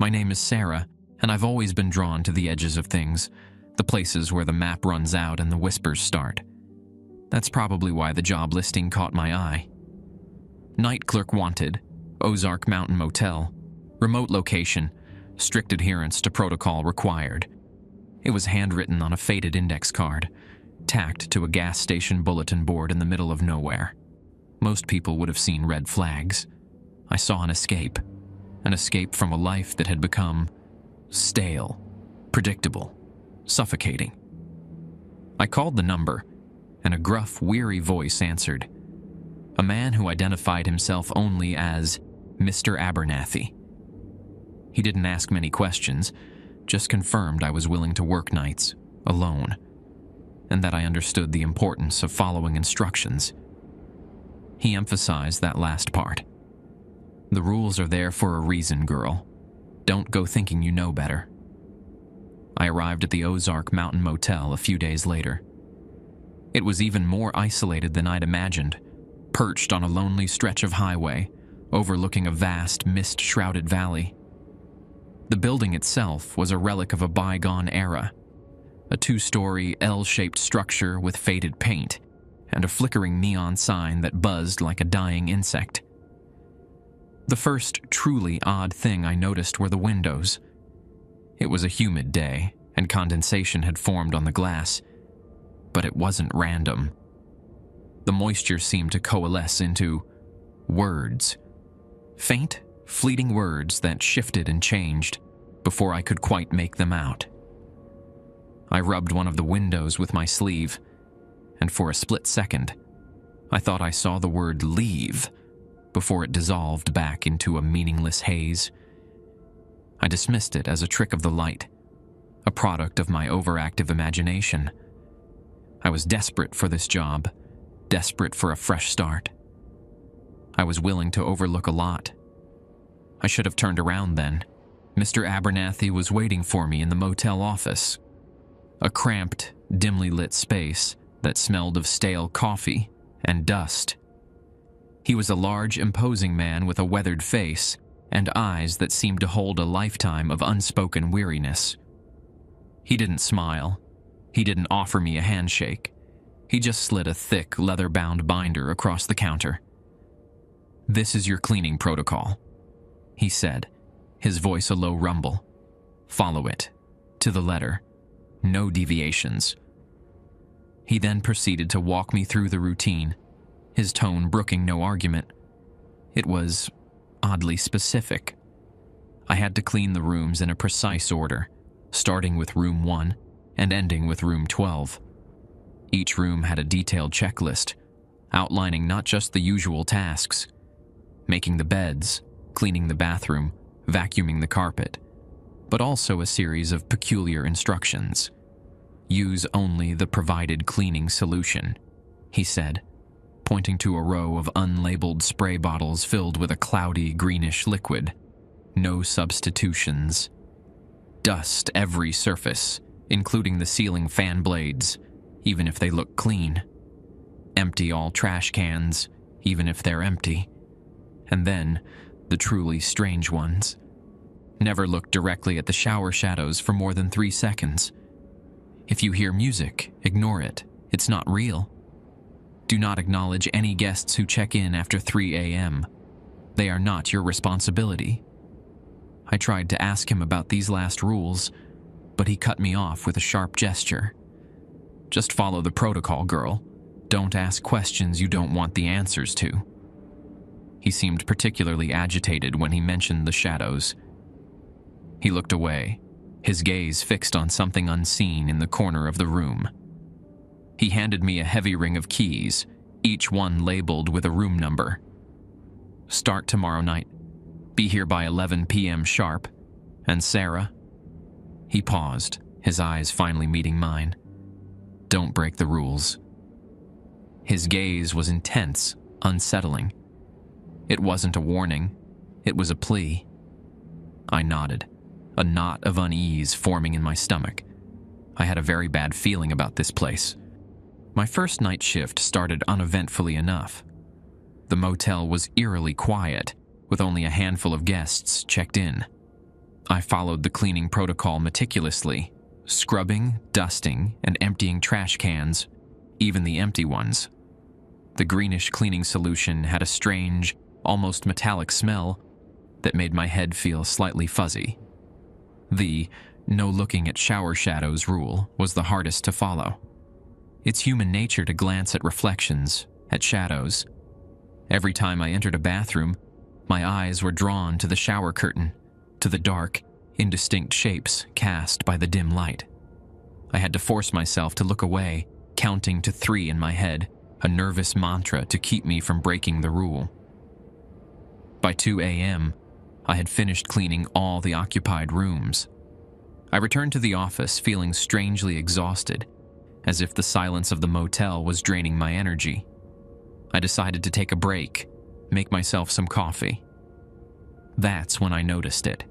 My name is Sarah, and I've always been drawn to the edges of things, the places where the map runs out and the whispers start. That's probably why the job listing caught my eye. Night clerk wanted, Ozarks Mountain Motel, remote location, strict adherence to protocol required. It was handwritten on a faded index card, tacked to a gas station bulletin board in the middle of nowhere. Most people would have seen red flags. I saw an escape from a life that had become stale, predictable, suffocating. I called the number, and a gruff, weary voice answered. A man who identified himself only as Mr. Abernathy. He didn't ask many questions, just confirmed I was willing to work nights, alone, and that I understood the importance of following instructions. He emphasized that last part. The rules are there for a reason, girl. Don't go thinking you know better. I arrived at the Ozarks Mountain Motel a few days later. It was even more isolated than I'd imagined, perched on a lonely stretch of highway, overlooking a vast, mist-shrouded valley. The building itself was a relic of a bygone era, a 2-story L-shaped structure with faded paint and a flickering neon sign that buzzed like a dying insect. The first truly odd thing I noticed were the windows. It was a humid day, and condensation had formed on the glass, but it wasn't random. The moisture seemed to coalesce into words. Faint, fleeting words that shifted and changed before I could quite make them out. I rubbed one of the windows with my sleeve, and for a split second, I thought I saw the word leave before it dissolved back into a meaningless haze. I dismissed it as a trick of the light, a product of my overactive imagination. I was desperate for this job, desperate for a fresh start. I was willing to overlook a lot. I should have turned around then. Mr. Abernathy was waiting for me in the motel office, a cramped, dimly lit space that smelled of stale coffee and dust. He was a large, imposing man with a weathered face and eyes that seemed to hold a lifetime of unspoken weariness. He didn't smile. He didn't offer me a handshake. He just slid a thick, leather-bound binder across the counter. "This is your cleaning protocol," he said, his voice a low rumble. "Follow it, to the letter. No deviations." He then proceeded to walk me through the routine, his tone brooking no argument. It was oddly specific. I had to clean the rooms in a precise order, starting with room 1 and ending with room 12. Each room had a detailed checklist, outlining not just the usual tasks: making the beds, cleaning the bathroom, vacuuming the carpet, but also a series of peculiar instructions. "Use only the provided cleaning solution," he said, pointing to a row of unlabeled spray bottles filled with a cloudy greenish liquid. "No substitutions. Dust every surface, including the ceiling fan blades, even if they look clean. Empty all trash cans, even if they're empty. And then, the truly strange ones. Never look directly at the shower shadows for more than 3 seconds. If you hear music, ignore it. It's not real. Do not acknowledge any guests who check in after 3 a.m. They are not your responsibility." I tried to ask him about these last rules, but he cut me off with a sharp gesture. "Just follow the protocol, girl. Don't ask questions you don't want the answers to." He seemed particularly agitated when he mentioned the shadows. He looked away, his gaze fixed on something unseen in the corner of the room. He handed me a heavy ring of keys, each one labeled with a room number. "Start tomorrow night. Be here by 11 p.m. sharp. And Sarah?" He paused, his eyes finally meeting mine. "Don't break the rules." His gaze was intense, unsettling. It wasn't a warning, it was a plea. I nodded, a knot of unease forming in my stomach. I had a very bad feeling about this place. My first night shift started uneventfully enough. The motel was eerily quiet, with only a handful of guests checked in. I followed the cleaning protocol meticulously, scrubbing, dusting, and emptying trash cans, even the empty ones. The greenish cleaning solution had a strange, almost metallic smell that made my head feel slightly fuzzy. The no looking at shower shadows rule was the hardest to follow. It's human nature to glance at reflections, at shadows. Every time I entered a bathroom, my eyes were drawn to the shower curtain, to the dark, indistinct shapes cast by the dim light. I had to force myself to look away, counting to 3 in my head, a nervous mantra to keep me from breaking the rule. By 2 a.m., I had finished cleaning all the occupied rooms. I returned to the office feeling strangely exhausted, as if the silence of the motel was draining my energy. I decided to take a break, make myself some coffee. That's when I noticed it.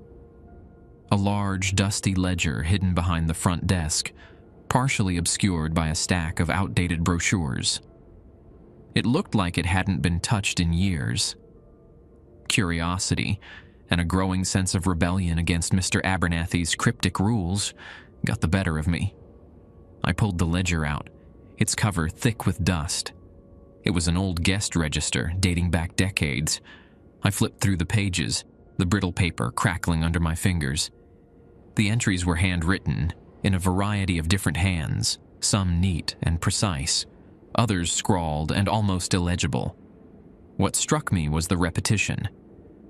A large, dusty ledger hidden behind the front desk, partially obscured by a stack of outdated brochures. It looked like it hadn't been touched in years. Curiosity and a growing sense of rebellion against Mr. Abernathy's cryptic rules got the better of me. I pulled the ledger out, its cover thick with dust. It was an old guest register dating back decades. I flipped through the pages, the brittle paper crackling under my fingers. The entries were handwritten, in a variety of different hands, some neat and precise, others scrawled and almost illegible. What struck me was the repetition.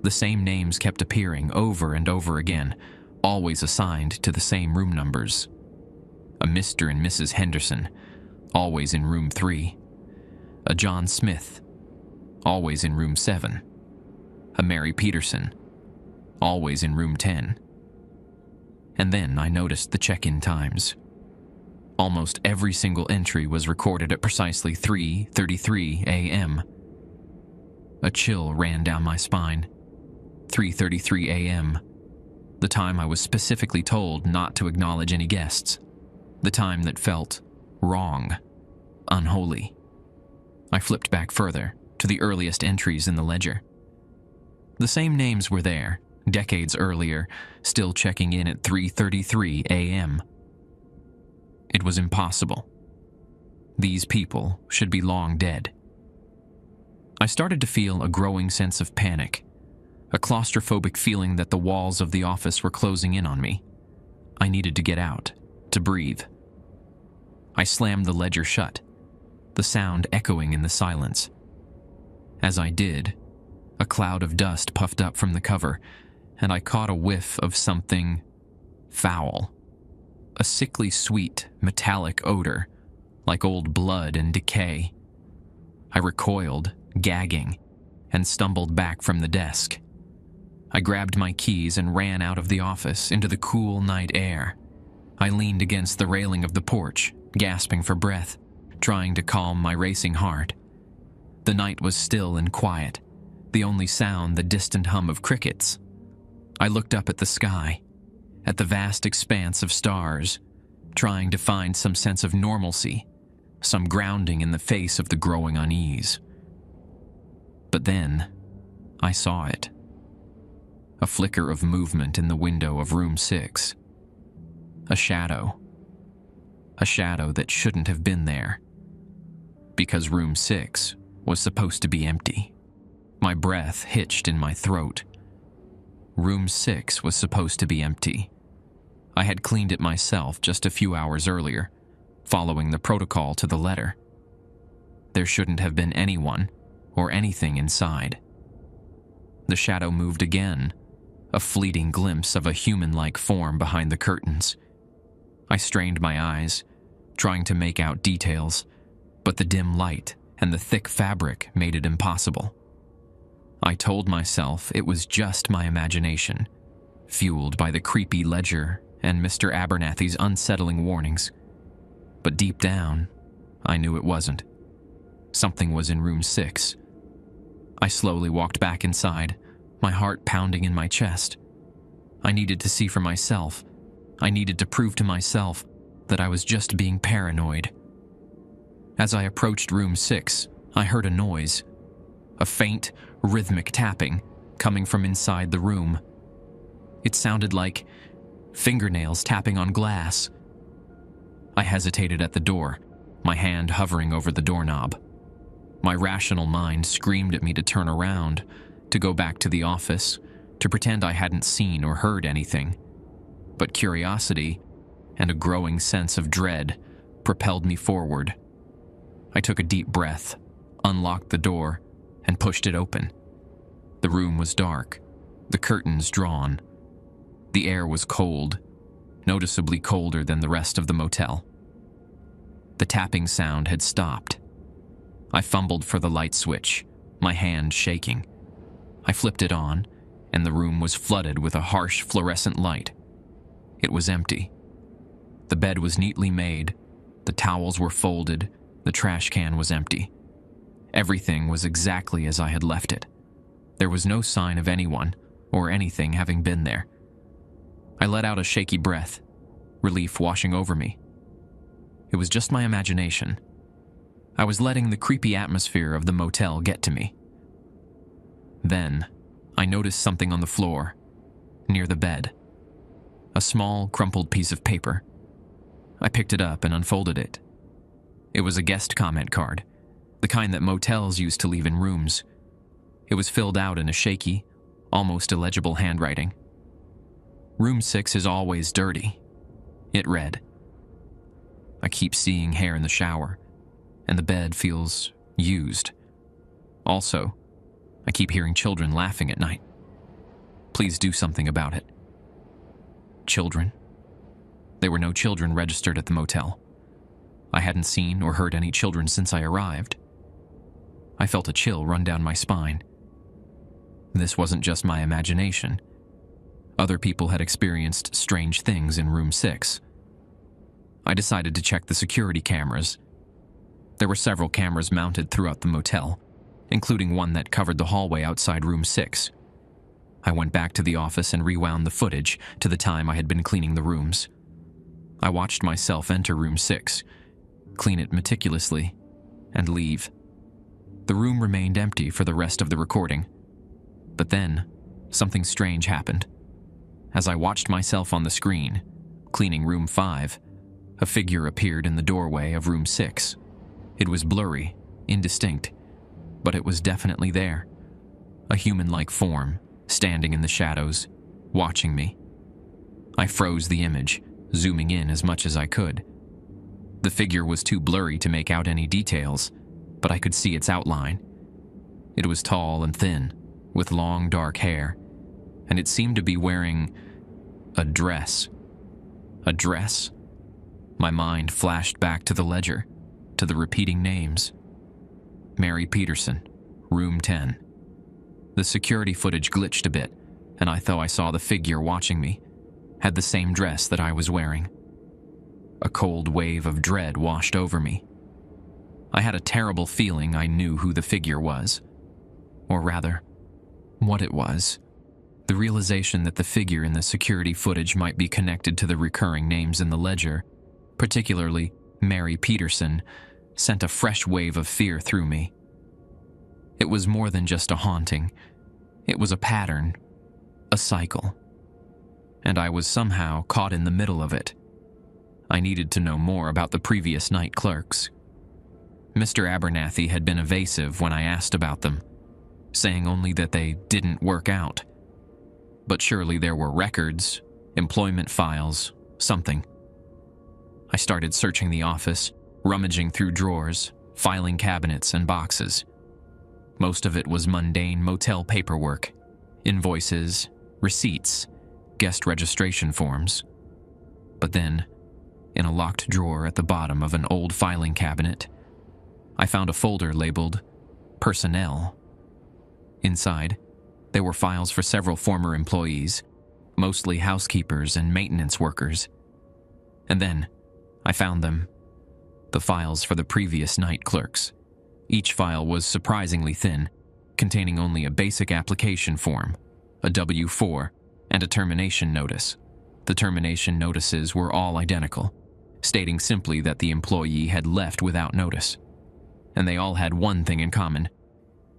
The same names kept appearing over and over again, always assigned to the same room numbers. A Mr. and Mrs. Henderson, always in room 3. A John Smith, always in room 7. A Mary Peterson, always in room 10. And then I noticed the check-in times. Almost every single entry was recorded at precisely 3:33 a.m. A chill ran down my spine. 3:33 a.m. The time I was specifically told not to acknowledge any guests. The time that felt wrong, unholy. I flipped back further, to the earliest entries in the ledger. The same names were there, decades earlier, still checking in at 3:33 a.m. It was impossible. These people should be long dead. I started to feel a growing sense of panic, a claustrophobic feeling that the walls of the office were closing in on me. I needed to get out, to breathe. I slammed the ledger shut, the sound echoing in the silence. As I did, a cloud of dust puffed up from the cover, and I caught a whiff of something foul. A sickly sweet, metallic odor, like old blood and decay. I recoiled, gagging, and stumbled back from the desk. I grabbed my keys and ran out of the office into the cool night air. I leaned against the railing of the porch, gasping for breath, trying to calm my racing heart. The night was still and quiet, the only sound the distant hum of crickets. I looked up at the sky, at the vast expanse of stars, trying to find some sense of normalcy, some grounding in the face of the growing unease. But then, I saw it. A flicker of movement in the window of room 6. A shadow. A shadow that shouldn't have been there. Because room 6 was supposed to be empty. My breath hitched in my throat. Room 6 was supposed to be empty. I had cleaned it myself just a few hours earlier, following the protocol to the letter. There shouldn't have been anyone or anything inside. The shadow moved again, a fleeting glimpse of a human-like form behind the curtains. I strained my eyes, trying to make out details, but the dim light and the thick fabric made it impossible. I told myself it was just my imagination, fueled by the creepy ledger and Mr. Abernathy's unsettling warnings. But deep down, I knew it wasn't. Something was in room 6. I slowly walked back inside, my heart pounding in my chest. I needed to see for myself. I needed to prove to myself that I was just being paranoid. As I approached room 6, I heard a noise. A faint, rhythmic tapping coming from inside the room. It sounded like fingernails tapping on glass. I hesitated at the door, my hand hovering over the doorknob. My rational mind screamed at me to turn around, to go back to the office, to pretend I hadn't seen or heard anything. But curiosity and a growing sense of dread propelled me forward. I took a deep breath, unlocked the door, and pushed it open. The room was dark, the curtains drawn. The air was cold, noticeably colder than the rest of the motel. The tapping sound had stopped. I fumbled for the light switch, my hand shaking. I flipped it on, and the room was flooded with a harsh fluorescent light. It was empty. The bed was neatly made, the towels were folded, the trash can was empty. Everything was exactly as I had left it. There was no sign of anyone or anything having been there. I let out a shaky breath, relief washing over me. It was just my imagination. I was letting the creepy atmosphere of the motel get to me. Then, I noticed something on the floor, near the bed. A small, crumpled piece of paper. I picked it up and unfolded it. It was a guest comment card, the kind that motels used to leave in rooms. It was filled out in a shaky, almost illegible handwriting. "Room 6 is always dirty," it read. "I keep seeing hair in the shower, and the bed feels used. Also, I keep hearing children laughing at night. Please do something about it." Children? There were no children registered at the motel. I hadn't seen or heard any children since I arrived. I felt a chill run down my spine. This wasn't just my imagination. Other people had experienced strange things in room 6. I decided to check the security cameras. There were several cameras mounted throughout the motel, including one that covered the hallway outside room 6. I went back to the office and rewound the footage to the time I had been cleaning the rooms. I watched myself enter room 6, clean it meticulously, and leave. The room remained empty for the rest of the recording. But then, something strange happened. As I watched myself on the screen, cleaning room 5, a figure appeared in the doorway of room 6. It was blurry, indistinct, but it was definitely there. A human-like form, standing in the shadows, watching me. I froze the image, zooming in as much as I could. The figure was too blurry to make out any details, but I could see its outline. It was tall and thin, with long dark hair, and it seemed to be wearing a dress. A dress? My mind flashed back to the ledger, to the repeating names. Mary Peterson, room 10. The security footage glitched a bit, and I thought I saw the figure watching me, had the same dress that I was wearing. A cold wave of dread washed over me. I had a terrible feeling I knew who the figure was. Or rather, what it was. The realization that the figure in the security footage might be connected to the recurring names in the ledger, particularly Mary Peterson, sent a fresh wave of fear through me. It was more than just a haunting. It was a pattern, a cycle. And I was somehow caught in the middle of it. I needed to know more about the previous night clerks. Mr. Abernathy had been evasive when I asked about them, saying only that they didn't work out. But surely there were records, employment files, something. I started searching the office, rummaging through drawers, filing cabinets and boxes. Most of it was mundane motel paperwork, invoices, receipts, guest registration forms. But then, in a locked drawer at the bottom of an old filing cabinet, I found a folder labeled Personnel. Inside, there were files for several former employees, mostly housekeepers and maintenance workers. And then, I found them. The files for the previous night clerks. Each file was surprisingly thin, containing only a basic application form, a W-4, and a termination notice. The termination notices were all identical, stating simply that the employee had left without notice. And they all had one thing in common.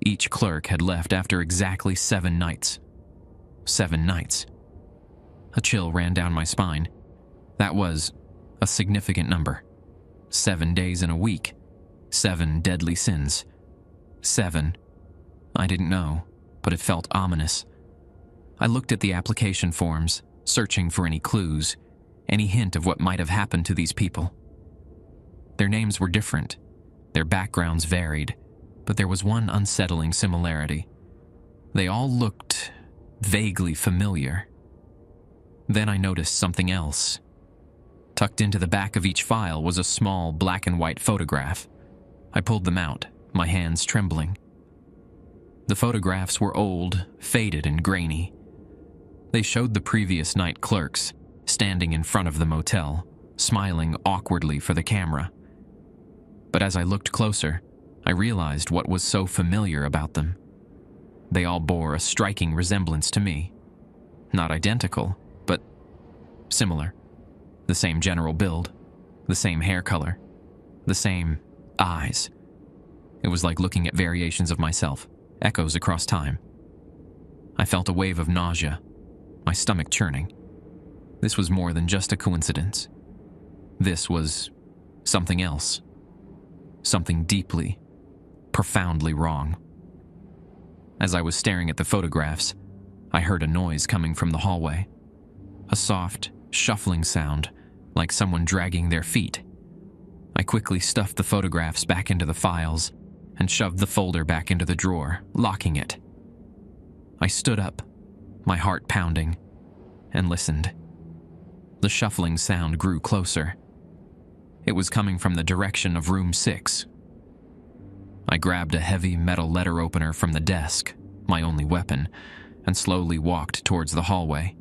Each clerk had left after exactly 7 nights. 7 nights. A chill ran down my spine. That was a significant number. 7 days in a week. 7 deadly sins. 7. I didn't know, but it felt ominous. I looked at the application forms, searching for any clues, any hint of what might have happened to these people. Their names were different. Their backgrounds varied, but there was one unsettling similarity. They all looked vaguely familiar. Then I noticed something else. Tucked into the back of each file was a small black and white photograph. I pulled them out, my hands trembling. The photographs were old, faded, and grainy. They showed the previous night clerks, standing in front of the motel, smiling awkwardly for the camera. But as I looked closer, I realized what was so familiar about them. They all bore a striking resemblance to me. Not identical, but similar. The same general build, the same hair color, the same eyes. It was like looking at variations of myself, echoes across time. I felt a wave of nausea, my stomach churning. This was more than just a coincidence. This was something else. Something deeply, profoundly wrong. As I was staring at the photographs, I heard a noise coming from the hallway. A soft, shuffling sound, like someone dragging their feet. I quickly stuffed the photographs back into the files and shoved the folder back into the drawer, locking it. I stood up, my heart pounding, and listened. The shuffling sound grew closer. It was coming from the direction of room 6. I grabbed a heavy metal letter opener from the desk, my only weapon, and slowly walked towards the hallway.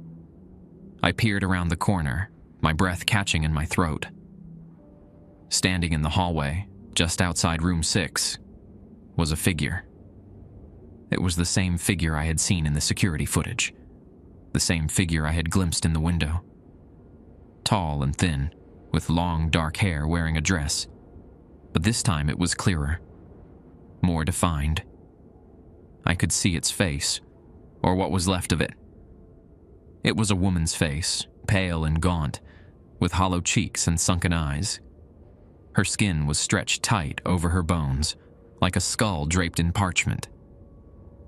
I peered around the corner, my breath catching in my throat. Standing in the hallway, just outside room 6, was a figure. It was the same figure I had seen in the security footage, the same figure I had glimpsed in the window. Tall and thin, with long dark hair, wearing a dress, but this time it was clearer, more defined. I could see its face, or what was left of it. It was a woman's face, pale and gaunt, with hollow cheeks and sunken eyes. Her skin was stretched tight over her bones, like a skull draped in parchment.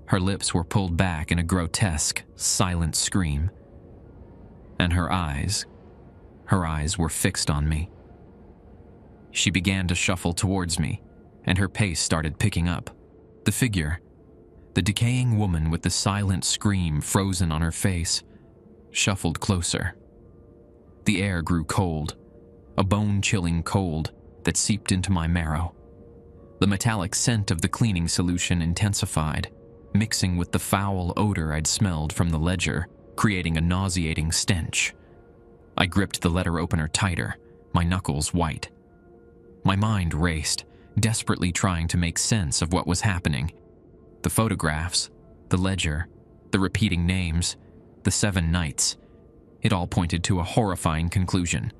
Her lips were pulled back in a grotesque, silent scream. And her eyes were fixed on me. She began to shuffle towards me, and her pace started picking up. The figure, the decaying woman with the silent scream frozen on her face, shuffled closer. The air grew cold, a bone-chilling cold that seeped into my marrow. The metallic scent of the cleaning solution intensified, mixing with the foul odor I'd smelled from the ledger, creating a nauseating stench. I gripped the letter opener tighter, my knuckles white. My mind raced, desperately trying to make sense of what was happening. The photographs, the ledger, the repeating names, the 7 nights. It all pointed to a horrifying conclusion.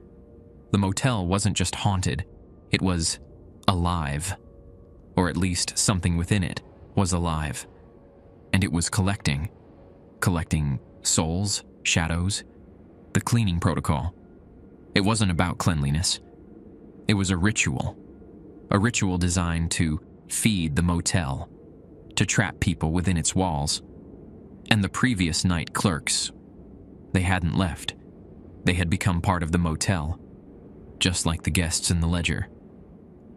The motel wasn't just haunted, it was alive. Or at least something within it was alive. And it was collecting souls, shadows, the cleaning protocol. It wasn't about cleanliness. It was a ritual designed to feed the motel, to trap people within its walls. And the previous night clerks, they hadn't left. They had become part of the motel, just like the guests in the ledger.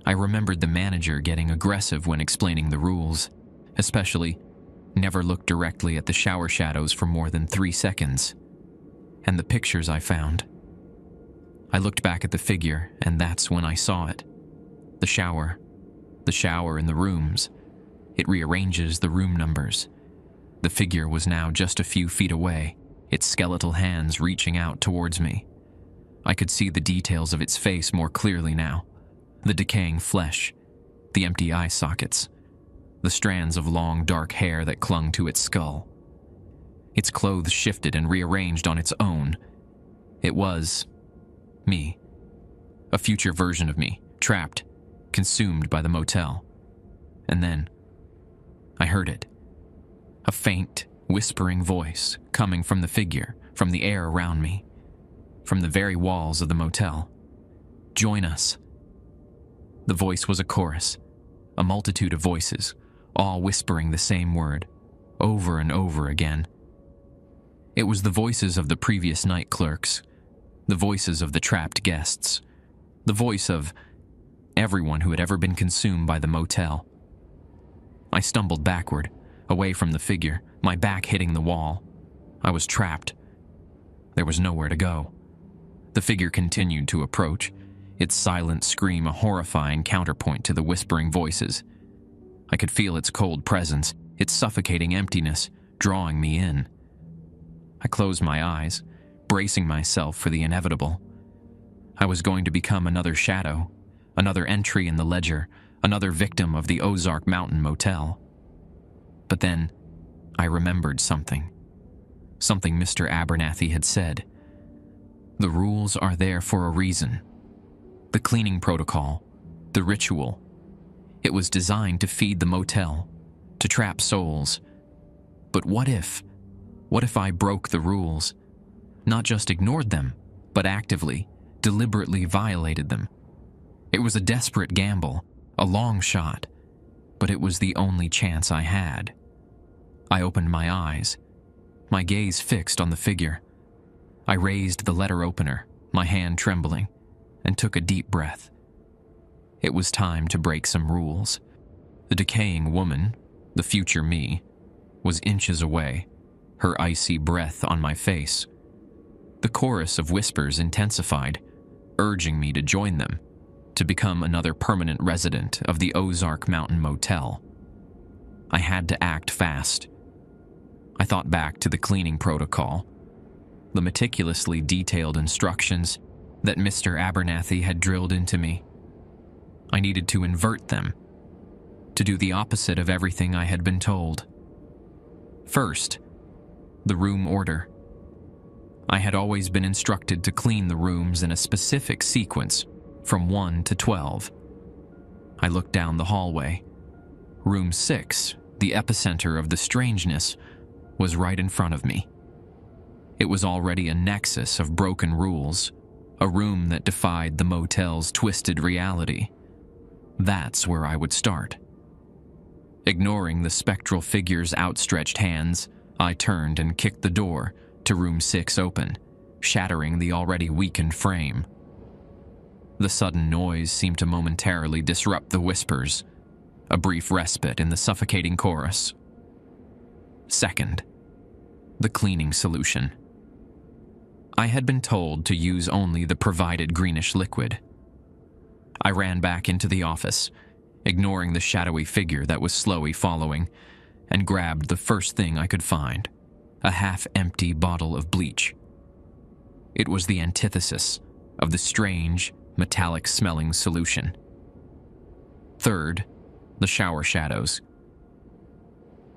I remembered the manager getting aggressive when explaining the rules, especially never look directly at the shower shadows for more than 3 seconds. And the pictures I found. I looked back at the figure, and that's when I saw it. The shower in the rooms. It rearranges the room numbers. The figure was now just a few feet away, its skeletal hands reaching out towards me. I could see the details of its face more clearly now. The decaying flesh, the empty eye sockets, the strands of long dark hair that clung to its skull. Its clothes shifted and rearranged on its own. It was me. A future version of me, trapped, consumed by the motel. And then I heard it. A faint, whispering voice coming from the figure, from the air around me, from the very walls of the motel. Join us. The voice was a chorus, a multitude of voices, all whispering the same word, over and over again. It was the voices of the previous night clerks, the voices of the trapped guests, the voice of everyone who had ever been consumed by the motel. I stumbled backward, away from the figure, my back hitting the wall. I was trapped. There was nowhere to go. The figure continued to approach, its silent scream a horrifying counterpoint to the whispering voices. I could feel its cold presence, its suffocating emptiness, drawing me in. I closed my eyes, bracing myself for the inevitable. I was going to become another shadow, another entry in the ledger, another victim of the Ozark Mountain Motel. But then, I remembered something. Something Mr. Abernathy had said. The rules are there for a reason. The cleaning protocol, the ritual. It was designed to feed the motel, to trap souls. But what if I broke the rules? Not just ignored them, but actively, deliberately violated them. It was a desperate gamble, a long shot, but it was the only chance I had. I opened my eyes, my gaze fixed on the figure. I raised the letter opener, my hand trembling, and took a deep breath. It was time to break some rules. The decaying woman, the future me, was inches away, her icy breath on my face. The chorus of whispers intensified, urging me to join them, to become another permanent resident of the Ozark Mountain Motel. I had to act fast. I thought back to the cleaning protocol, the meticulously detailed instructions that Mr. Abernathy had drilled into me. I needed to invert them, to do the opposite of everything I had been told. First, the room order. I had always been instructed to clean the rooms in a specific sequence, from 1 to 12. I looked down the hallway. Room 6, the epicenter of the strangeness, was right in front of me. It was already a nexus of broken rules, a room that defied the motel's twisted reality. That's where I would start. Ignoring the spectral figure's outstretched hands, I turned and kicked the door to room 6 open, shattering the already weakened frame. The sudden noise seemed to momentarily disrupt the whispers, a brief respite in the suffocating chorus. Second, the cleaning solution. I had been told to use only the provided greenish liquid. I ran back into the office, ignoring the shadowy figure that was slowly following, and grabbed the first thing I could find, a half-empty bottle of bleach. It was the antithesis of the strange, metallic-smelling solution. Third, the shower shadows.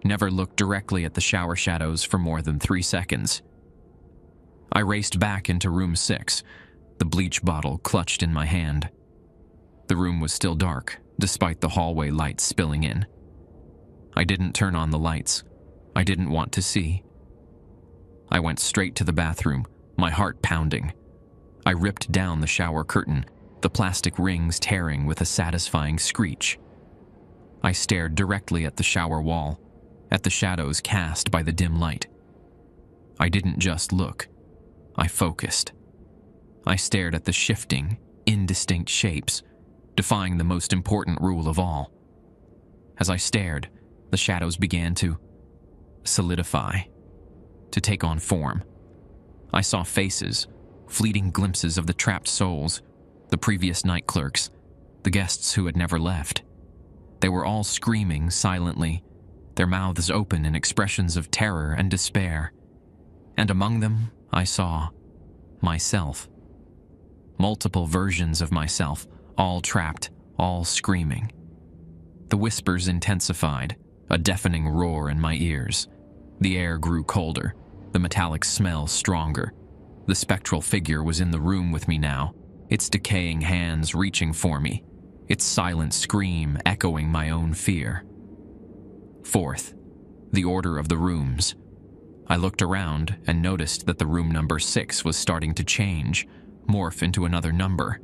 Never looked directly at the shower shadows for more than 3 seconds. I raced back into room 6, the bleach bottle clutched in my hand. The room was still dark, despite the hallway lights spilling in. I didn't turn on the lights. I didn't want to see. I went straight to the bathroom, my heart pounding. I ripped down the shower curtain, the plastic rings tearing with a satisfying screech. I stared directly at the shower wall, at the shadows cast by the dim light. I didn't just look. I focused. I stared at the shifting, indistinct shapes, defying the most important rule of all. As I stared, the shadows began to solidify, to take on form. I saw faces, fleeting glimpses of the trapped souls, the previous night clerks, the guests who had never left. They were all screaming silently, their mouths open in expressions of terror and despair. And among them, I saw myself. Multiple versions of myself, all trapped, all screaming. The whispers intensified, a deafening roar in my ears. The air grew colder, the metallic smell stronger. The spectral figure was in the room with me now, its decaying hands reaching for me, its silent scream echoing my own fear. Fourth, the order of the rooms. I looked around and noticed that the room number 6 was starting to change, morph into another number.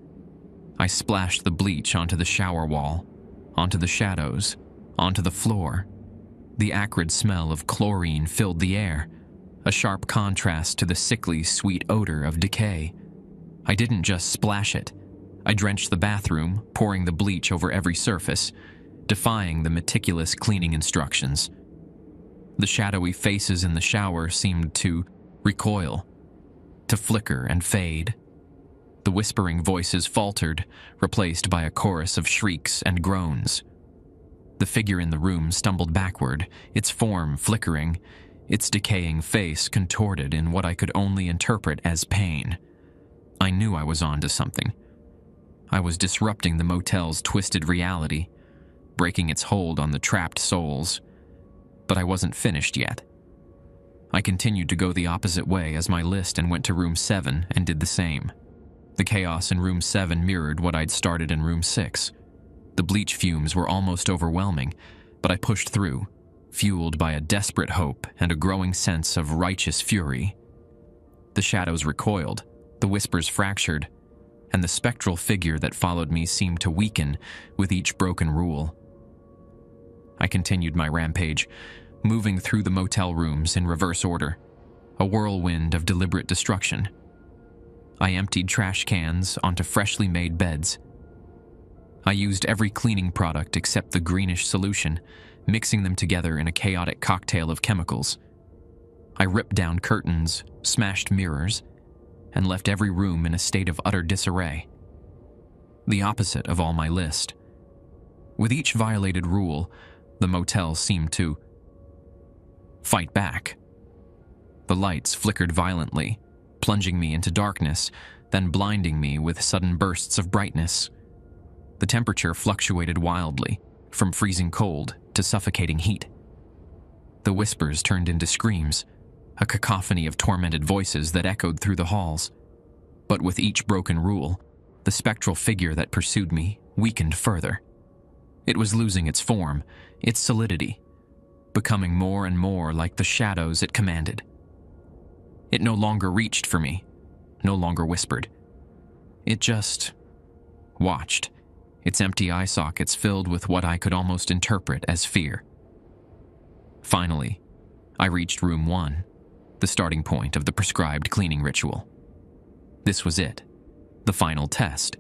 I splashed the bleach onto the shower wall, onto the shadows, onto the floor. The acrid smell of chlorine filled the air, a sharp contrast to the sickly, sweet odor of decay. I didn't just splash it. I drenched the bathroom, pouring the bleach over every surface, defying the meticulous cleaning instructions. The shadowy faces in the shower seemed to recoil, to flicker and fade. The whispering voices faltered, replaced by a chorus of shrieks and groans. The figure in the room stumbled backward, its form flickering, its decaying face contorted in what I could only interpret as pain. I knew I was onto something. I was disrupting the motel's twisted reality, breaking its hold on the trapped souls. But I wasn't finished yet. I continued to go the opposite way as my list and went to room 7 and did the same. The chaos in room 7 mirrored what I'd started in room 6. The bleach fumes were almost overwhelming, but I pushed through, fueled by a desperate hope and a growing sense of righteous fury. The shadows recoiled, the whispers fractured, and the spectral figure that followed me seemed to weaken with each broken rule. I continued my rampage, moving through the motel rooms in reverse order, a whirlwind of deliberate destruction. I emptied trash cans onto freshly made beds. I used every cleaning product except the greenish solution, mixing them together in a chaotic cocktail of chemicals. I ripped down curtains, smashed mirrors, and left every room in a state of utter disarray. The opposite of all my list. With each violated rule, the motel seemed to fight back. The lights flickered violently, plunging me into darkness, then blinding me with sudden bursts of brightness. The temperature fluctuated wildly, from freezing cold to suffocating heat. The whispers turned into screams, a cacophony of tormented voices that echoed through the halls. But with each broken rule, the spectral figure that pursued me weakened further. It was losing its form, its solidity, becoming more and more like the shadows it commanded. It no longer reached for me, no longer whispered. It just watched, its empty eye sockets filled with what I could almost interpret as fear. Finally, I reached room 1, the starting point of the prescribed cleaning ritual. This was it, the final test.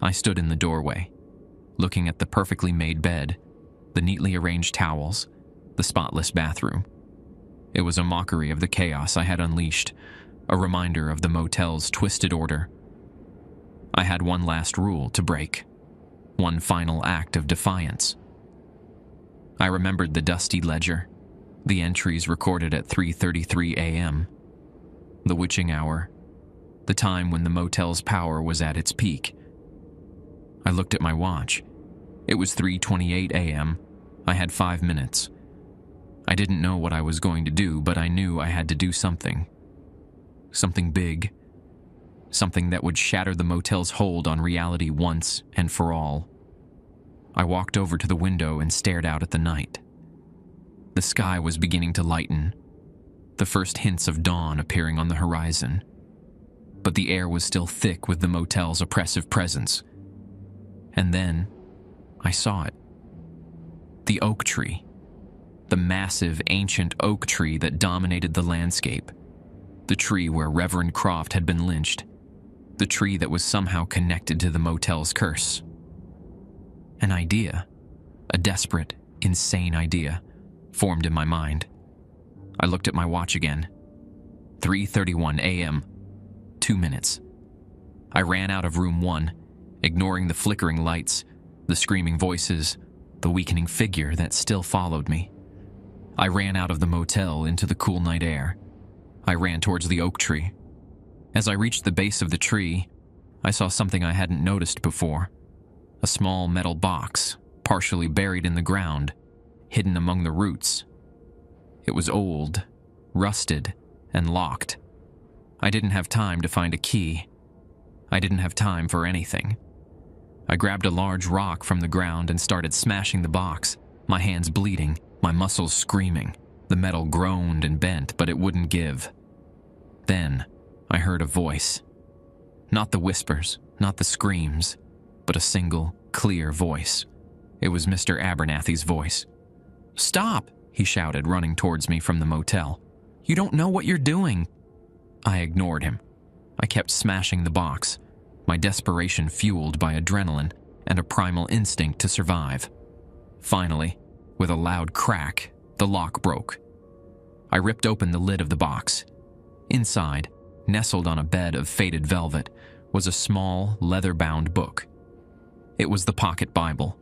I stood in the doorway, looking at the perfectly made bed, the neatly arranged towels, the spotless bathroom. It was a mockery of the chaos I had unleashed, a reminder of the motel's twisted order. I had one last rule to break, one final act of defiance. I remembered the dusty ledger, the entries recorded at 3:33 a.m., the witching hour, the time when the motel's power was at its peak. I looked at my watch. It was 3:28 a.m. I had 5 minutes. I didn't know what I was going to do, but I knew I had to do something. Something big. Something that would shatter the motel's hold on reality once and for all. I walked over to the window and stared out at the night. The sky was beginning to lighten, the first hints of dawn appearing on the horizon. But the air was still thick with the motel's oppressive presence. And then, I saw it. The oak tree. The massive, ancient oak tree that dominated the landscape. The tree where Reverend Croft had been lynched. The tree that was somehow connected to the motel's curse. An idea, a desperate, insane idea, formed in my mind. I looked at my watch again. 3:31 a.m. 2 minutes. I ran out of room 1, ignoring the flickering lights, the screaming voices, the weakening figure that still followed me. I ran out of the motel into the cool night air. I ran towards the oak tree. As I reached the base of the tree, I saw something I hadn't noticed before. A small metal box, partially buried in the ground, hidden among the roots. It was old, rusted, and locked. I didn't have time to find a key. I didn't have time for anything. I grabbed a large rock from the ground and started smashing the box, my hands bleeding, my muscles screaming. The metal groaned and bent, but it wouldn't give. Then, I heard a voice. Not the whispers, not the screams, but a single, clear voice. It was Mr. Abernathy's voice. "Stop!" he shouted, running towards me from the motel. "You don't know what you're doing." I ignored him. I kept smashing the box, my desperation fueled by adrenaline and a primal instinct to survive. Finally, with a loud crack, the lock broke. I ripped open the lid of the box. Inside, nestled on a bed of faded velvet, was a small, leather-bound book. It was the pocket Bible,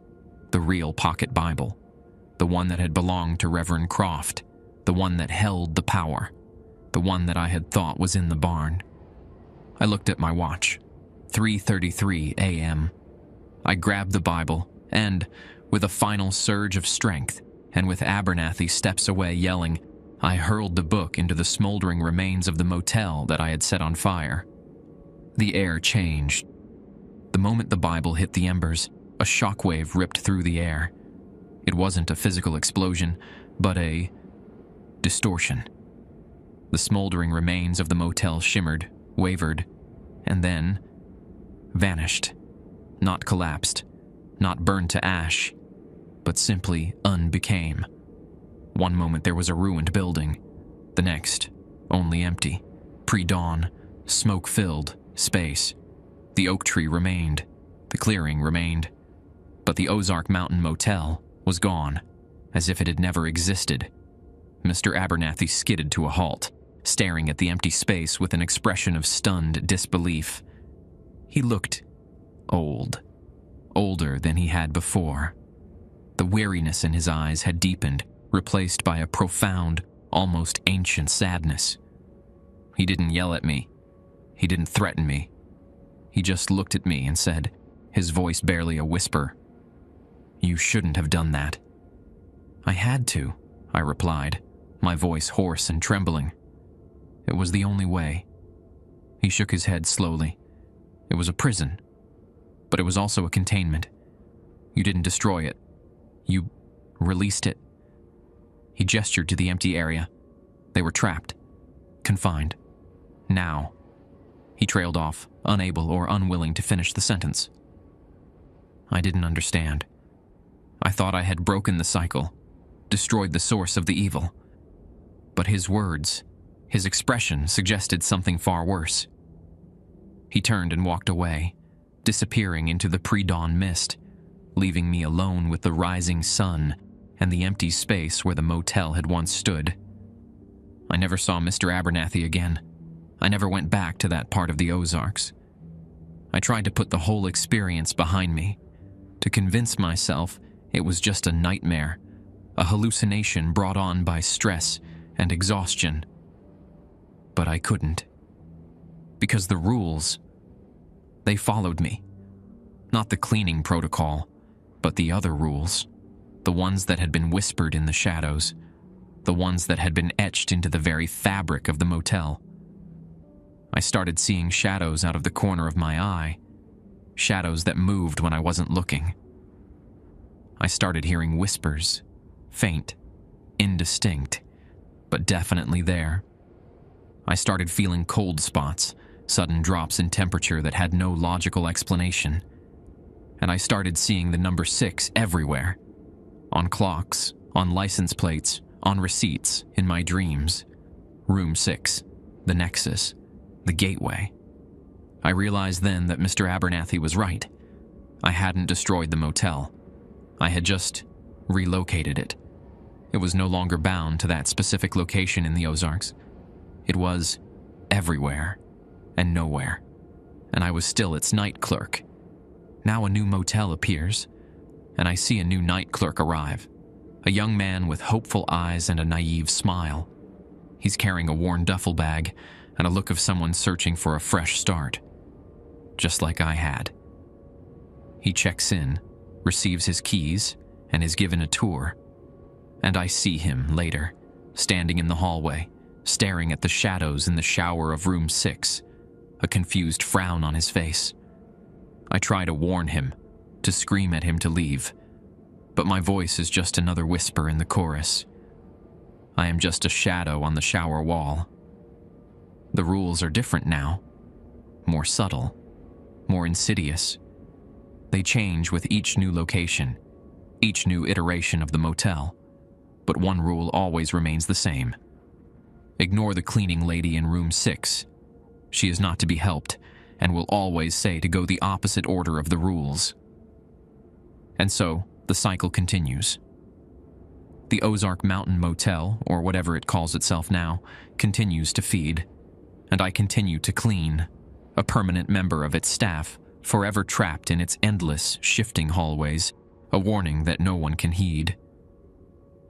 the real pocket Bible, the one that had belonged to Reverend Croft, the one that held the power, the one that I had thought was in the barn. I looked at my watch. 3:33 a.m. I grabbed the Bible and, with a final surge of strength, and with Abernathy steps away yelling, I hurled the book into the smoldering remains of the motel that I had set on fire. The air changed. The moment the Bible hit the embers, a shockwave ripped through the air. It wasn't a physical explosion, but a distortion. The smoldering remains of the motel shimmered, wavered, and then vanished. Not collapsed, not burned to ash, but simply unbecame. One moment there was a ruined building, the next, only empty, pre-dawn, smoke-filled space. The oak tree remained, the clearing remained, but the Ozark Mountain Motel was gone, as if it had never existed. Mr. Abernathy skidded to a halt, staring at the empty space with an expression of stunned disbelief. He looked old, older than he had before. The weariness in his eyes had deepened, replaced by a profound, almost ancient sadness. He didn't yell at me. He didn't threaten me. He just looked at me and said, his voice barely a whisper, "You shouldn't have done that." "I had to," I replied, my voice hoarse and trembling. "It was the only way." He shook his head slowly. "It was a prison, but it was also a containment. You didn't destroy it. You released it." He gestured to the empty area. They were trapped, confined. Now. He trailed off, unable or unwilling to finish the sentence. I didn't understand. I thought I had broken the cycle, destroyed the source of the evil. But his words, his expression suggested something far worse. He turned and walked away, disappearing into the pre-dawn mist, leaving me alone with the rising sun and the empty space where the motel had once stood. I never saw Mr. Abernathy again. I never went back to that part of the Ozarks. I tried to put the whole experience behind me, to convince myself it was just a nightmare, a hallucination brought on by stress and exhaustion. But I couldn't. Because the rules, they followed me. Not the cleaning protocol, but the other rules. The ones that had been whispered in the shadows. The ones that had been etched into the very fabric of the motel. I started seeing shadows out of the corner of my eye. Shadows that moved when I wasn't looking. I started hearing whispers, faint, indistinct, but definitely there. I started feeling cold spots, sudden drops in temperature that had no logical explanation. And I started seeing the number 6 everywhere. On clocks, on license plates, on receipts, in my dreams. Room 6, the Nexus, the Gateway. I realized then that Mr. Abernathy was right. I hadn't destroyed the motel. I had just relocated it. It was no longer bound to that specific location in the Ozarks. It was everywhere and nowhere. And I was still its night clerk. Now a new motel appears, and I see a new night clerk arrive. A young man with hopeful eyes and a naive smile. He's carrying a worn duffel bag and a look of someone searching for a fresh start. Just like I had. He checks in, receives his keys, and is given a tour. And I see him later, standing in the hallway, staring at the shadows in the shower of room 6, a confused frown on his face. I try to warn him, to scream at him to leave, but my voice is just another whisper in the chorus. I am just a shadow on the shower wall. The rules are different now. More subtle. More insidious. They change with each new location, each new iteration of the motel. But one rule always remains the same. Ignore the cleaning lady in room 6. She is not to be helped, and will always say to go the opposite order of the rules. And so, the cycle continues. The Ozark Mountain Motel, or whatever it calls itself now, continues to feed, and I continue to clean, a permanent member of its staff, forever trapped in its endless, shifting hallways, a warning that no one can heed.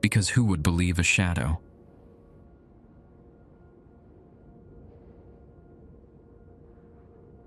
Because who would believe a shadow?